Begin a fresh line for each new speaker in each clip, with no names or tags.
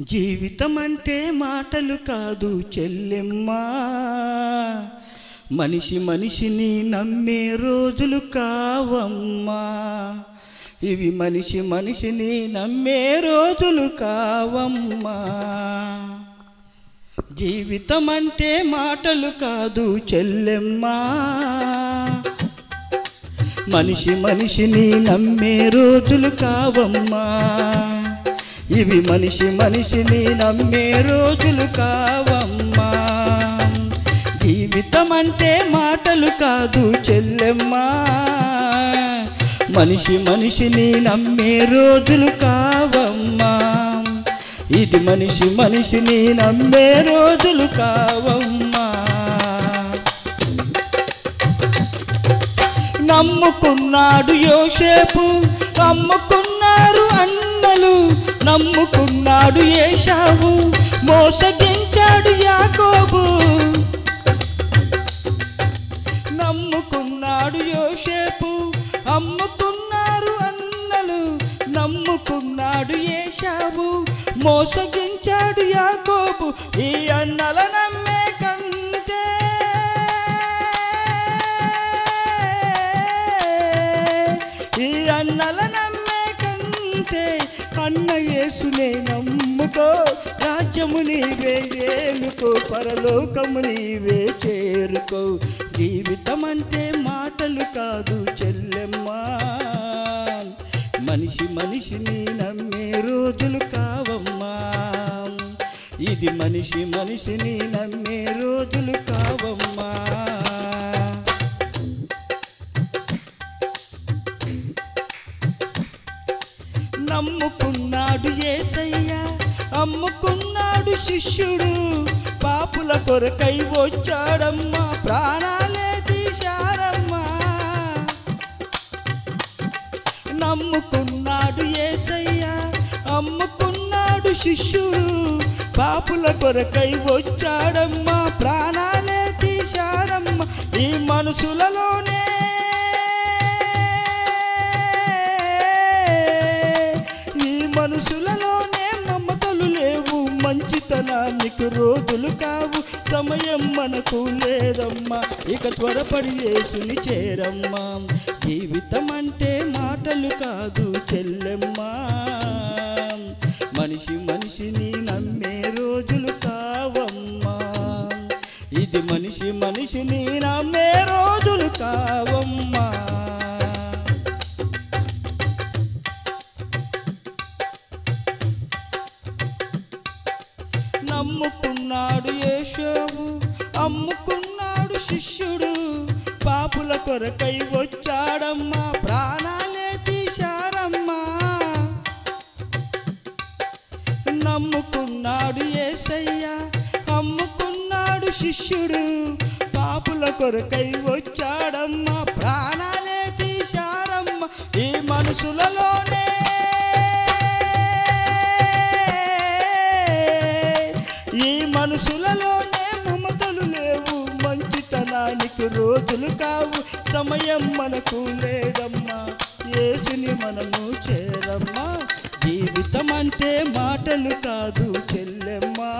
జీవితం అంటే మాటలు కాదు చెల్లెమ్మా, మనిషి మనిషిని నమ్మే రోజులు కావమ్మా. ఇవి మనిషి మనిషిని నమ్మే రోజులు కావమ్మా. జీవితం అంటే మాటలు కాదు చెల్లెమ్మా, మనిషి మనిషిని నమ్మే రోజులు కావమ్మా. ఇవి మనిషి మనిషిని నమ్మే రోజులు కావమ్మా. జీవితం అంటే మాటలు కాదు చెల్లెమ్మా, మనిషి మనిషిని నమ్మే రోజులు కావమ్మా. ఇది మనిషి మనిషిని నమ్మే రోజులు కావమ్మా. నమ్ముకున్నాడు యోసేపు, అమ్ముకున్నారు అన్నలు. నమ్ముకున్నాడు ఏశావు, మోసగించాడు యాకోబు. నమ్ముకున్నాడు యోసేపు, అమ్ముకున్నారు అన్నలు. నమ్ముకున్నాడు ఏశావు, మోసగించాడు యాకోబు. ఈ అన్నల నమ్మే కంటే ఈ అన్నల నమ్మే కంటే అన్న యేసునే నమ్ముకో. రాజ్యము నీవే ఏలుకో, పరలోకము నీవే చేరుకో. జీవితం అంటే మాటలు కాదు చెల్లెమ్మా, మనిషి మనిషిని నమ్మే రోజులు కావమ్మా. ఇది మనిషి మనిషిని నమ్మే రోజులు కావమ్మా. నమ్ముకున్నాడు యేసయ్య, అమ్ముకున్నాడు శిష్యుడు. పాపుల కొరకై వచ్చాడమ్మా, ప్రాణాలే తీశారమ్మా. నమ్ముకున్నాడు యేసయ్య, అమ్ముకున్నాడు శిష్యుడు. పాపుల కొరకై వచ్చాడమ్మా, ప్రాణాలే తీశారమ్మా. ఈ మనుషులలోనే మనుషులలోనే మమతలు లేవు, మంచితనానికి రోజులు కావు. సమయం మనకు లేదమ్మా, ఇక త్వరపడి యేసుని చేరమ్మా. జీవితం అంటే మాటలు కాదు చెల్లెమ్మా, మనిషి మనిషిని నమ్మే రోజులు కావమ్మా. ఇది మనిషి మనిషిని నమ్మే రోజులు కావమ్మా. నమ్ముకున్నాడు యేషోవు, అమ్ముకున్నాడు శిష్యుడు. పాపుల కొరకై వచ్చాడమ్మా, ప్రాణాలే తీశారమ్మా. నమ్ముకున్నాడు యేసయ్య, అమ్ముకున్నాడు శిష్యుడు. పాపుల కొరకై వచ్చాడమ్మా, ప్రాణాలే తీశారమ్మా. ఈ మనుషులలోనే ఈ మనుషులలోనే మమతలు లేవు, మంచితనానికి రోజులు కావు. సమయం మనకు లేదమ్మా, యేసుని మనము చేరమ్మా. జీవితం అంటే మాటలు కాదు చెల్లెమ్మా,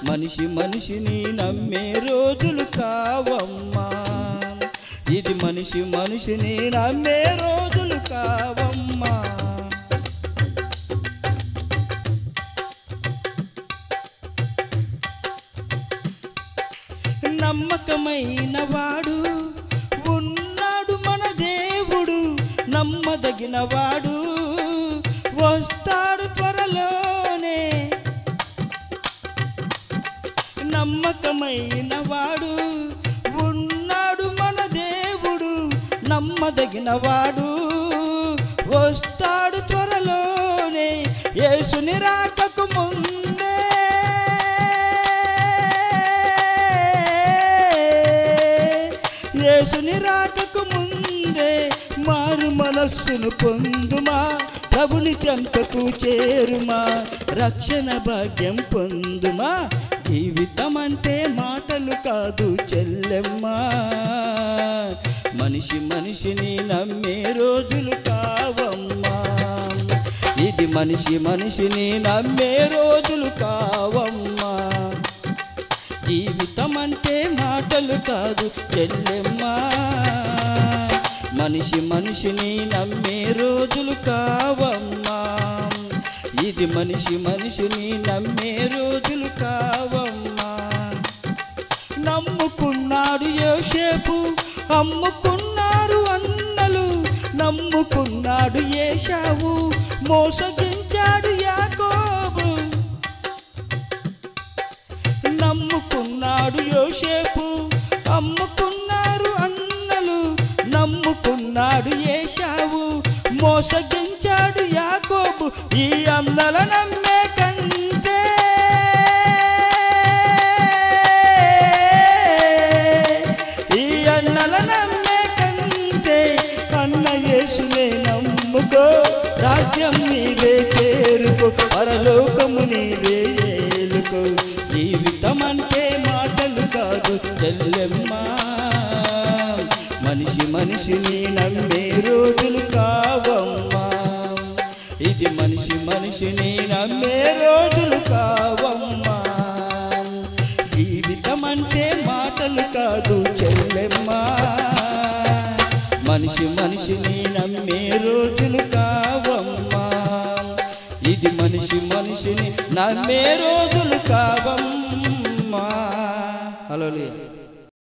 మనిషి మనిషిని నమ్మే రోజులు కావమ్మా. ఇది మనిషి మనిషిని నమ్మే రోజులు కావమ్మా. నమ్మకమైన వాడు ఉన్నాడు మన దేవుడు, నమ్మదగిన వాడు వస్తాడు త్వరలోనే. నమ్మకమైన వాడు ఉన్నాడు మన దేవుడు, నమ్మదగిన వాడు వస్తాడు త్వరలోనే. యేసుని రాకకు ముందే యేసుని రాకకు ముందే మారు మనస్సును పొందుమా. ప్రభుని చెంతకు చేరుమా, రక్షణ భాగ్యం పొందుమా. జీవితం అంటే మాటలు కాదు చెల్లెమ్మా, మనిషి మనిషిని నమ్మే రోజులు కావమ్మా. ఇది ఇది మనిషిని నమ్మే రోజులు కావమ్మా. జీవితం అంటే మాటలు కాదు చెల్లెమ్మా, మనిషిని నమ్మే రోజులు కావమ్మా. ఇది మనిషిని నమ్మే రోజులు కావమ్మా. నమ్ముకున్నాడు యోసేపు, అమ్ముకున్నారు అన్నలు, నమ్ముకున్నాడు ఏశావు, మోసగించాడు యాకోబు. నమ్ముకున్నాడు యోసేపు, అమ్ముకున్నారు అన్నలు, నమ్ముకున్నాడు ఏశావు, మోసగించాడు యాకోబు. ఈ అన్నల నమ్మే కంటే ఈ అన్నల నమ్మే కంటే అన్న యేసునే నమ్ముకో, రాజ్యం నీవే చేరుకో, పరలోకము నీవే ఏలుకో. జీవితం అంటే మాటలు కాదు చెల్లెమ్మా, మనిషిని నమ్మే రోజులు కావమ్మా. ఇది మనిషిని నమ్మే రోజులు కావమ్మా. జీవితం అంటే మాటలు కాదు చెల్లెమ్మా, మనిషిని నమ్మే రోజులు కావమ్మా. ఇది మనిషిని నమ్మే రోజులు కావమ్మా. హల్లెలూయా.